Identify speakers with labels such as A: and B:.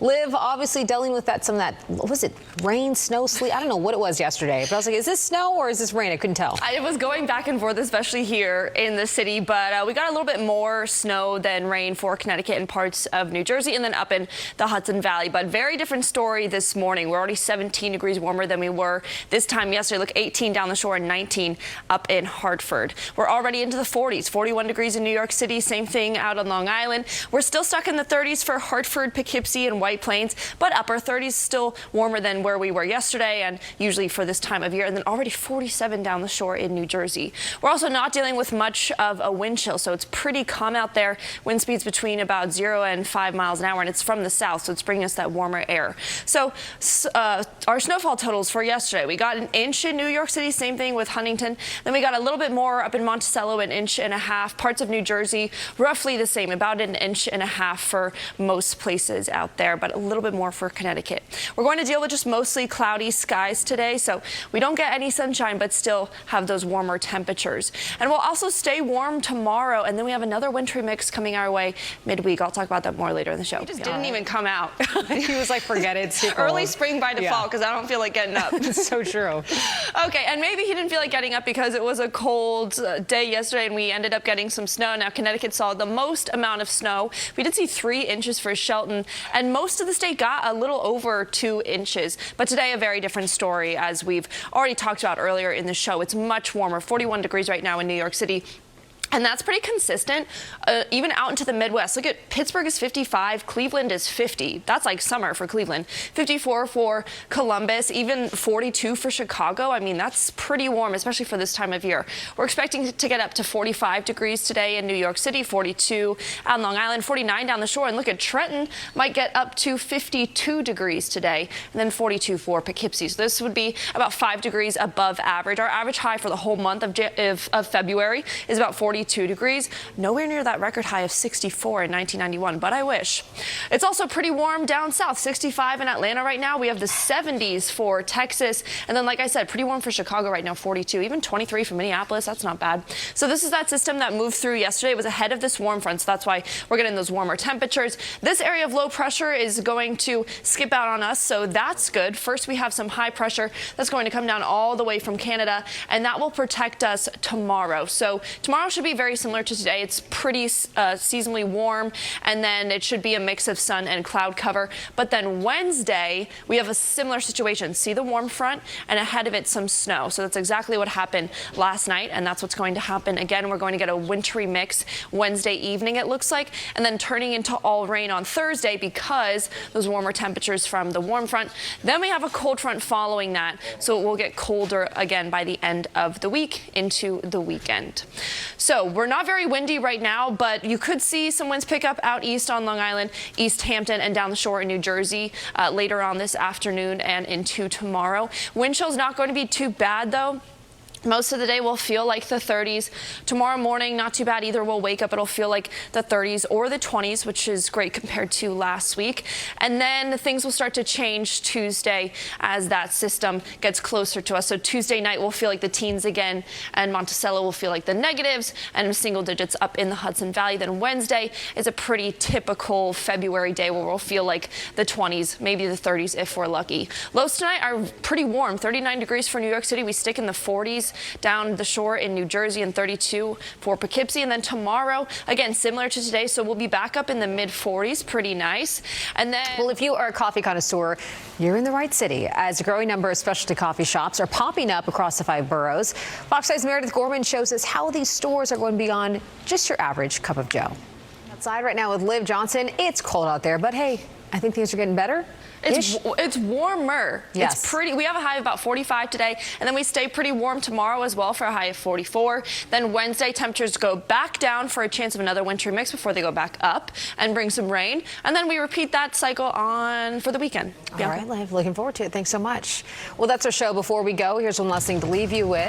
A: Liv, obviously dealing with some of that, what was it, rain, snow, sleet? I don't know what it was yesterday, but I was like, is this snow or is this rain? I couldn't tell.
B: It was going back and forth, especially here in the city, but we got a little bit more snow than rain for Connecticut and parts of New Jersey and then up in the Hudson Valley. But very different story this morning. We're already 17 degrees warmer than we were this time yesterday. Look, 18 down the shore and 19 up in Hartford. We're already into the 40s, 41 degrees in New York City. Same thing out on Long Island. We're still stuck in the 30s for Hartford, Poughkeepsie, and White Plains, but upper 30s, still warmer than where we were yesterday and usually for this time of year. And then already 47 down the shore in New Jersey. We're also not dealing with much of a wind chill, so it's pretty calm out there. Wind speeds between about 0 and 5 miles an hour, and it's from the south, so it's bringing us that warmer air. So our snowfall totals for yesterday, we got an inch in New York City, same thing with Huntington. Then we got a little bit more up in Monticello, an inch and a half. Parts of New Jersey, roughly the same, about an inch and a half for most places out there, but a little bit more for Connecticut. We're going to deal with just mostly cloudy skies today, so we don't get any sunshine, but still have those warmer temperatures. And we'll also stay warm tomorrow, and then we have another wintry mix coming our way midweek. I'll talk about that more later in the show. He just didn't even come out.
A: He was like, forget it.
B: Early spring by default, because I don't feel like getting up.
A: It's so true.
B: Okay, and maybe he didn't feel like getting up because it was a cold day yesterday and we ended up getting some snow. Now, Connecticut saw the most amount of snow. We did see 3 inches for Shelton, and most of the state got a little over 2 inches. But today, a very different story, as we've already talked about earlier in the show. It's much warmer, 41 degrees right now in New York City. And that's pretty consistent, even out into the Midwest. Look at Pittsburgh is 55, Cleveland is 50. That's like summer for Cleveland. 54 for Columbus, even 42 for Chicago. I mean, that's pretty warm, especially for this time of year. We're expecting to get up to 45 degrees today in New York City, 42 on Long Island, 49 down the shore. And look at Trenton, might get up to 52 degrees today, and then 42 for Poughkeepsie. So this would be about 5 degrees above average. Our average high for the whole month of February is about 42 degrees, nowhere near that record high of 64 in 1991, but I wish. It's also pretty warm down south, 65 in Atlanta right now. We have the 70s for Texas, and then, like I said, pretty warm for Chicago right now, 42, even 23 for Minneapolis. That's not bad. So this is that system that moved through yesterday. It was ahead of this warm front, so that's why we're getting those warmer temperatures. This area of low pressure is going to skip out on us, so that's good. First, we have some high pressure that's going to come down all the way from Canada, and that will protect us tomorrow. So tomorrow should be very similar to today. It's pretty seasonally warm, and then it should be a mix of sun and cloud cover. But then Wednesday, we have a similar situation. See the warm front, and ahead of it, some snow. So that's exactly what happened last night, and that's what's going to happen again. We're going to get a wintry mix Wednesday evening, it looks like, and then turning into all rain on Thursday because those warmer temperatures from the warm front. Then we have a cold front following that, so it will get colder again by the end of the week into the weekend. So we're not very windy right now, but you could see some winds pick up out east on Long Island, East Hampton, and down the shore in New Jersey later on this afternoon and into tomorrow. Wind chill's not going to be too bad, though. Most of the day will feel like the 30s. Tomorrow morning, not too bad either. We'll wake up, it'll feel like the 30s or the 20s, which is great compared to last week. And then things will start to change Tuesday as that system gets closer to us. So Tuesday night will feel like the teens again, and Monticello will feel like the negatives and single digits up in the Hudson Valley. Then Wednesday is a pretty typical February day where we'll feel like the 20s, maybe the 30s if we're lucky. Lows tonight are pretty warm, 39 degrees for New York City. We stick in the 40s down the shore in New Jersey, and 32 for Poughkeepsie. And then tomorrow, again, similar to today, so we'll be back up in the mid-40s, pretty nice. And then,
A: well, if you are a coffee connoisseur, you're in the right city, as a growing number of specialty coffee shops are popping up across the 5 boroughs. Fox 5's Meredith Gorman shows us how these stores are going beyond just your average cup of joe. Outside right now with Liv Johnson. It's cold out there, but hey, I think things are getting better.
B: It's warmer.
A: Yes.
B: It's pretty. We have a high of about 45 today, and then we stay pretty warm tomorrow as well for a high of 44. Then Wednesday, temperatures go back down for a chance of another wintry mix before they go back up and bring some rain. And then we repeat that cycle on for the weekend.
A: All right, Liv, looking forward to it. Thanks so much. Well, that's our show. Before we go, here's one last thing to leave you with.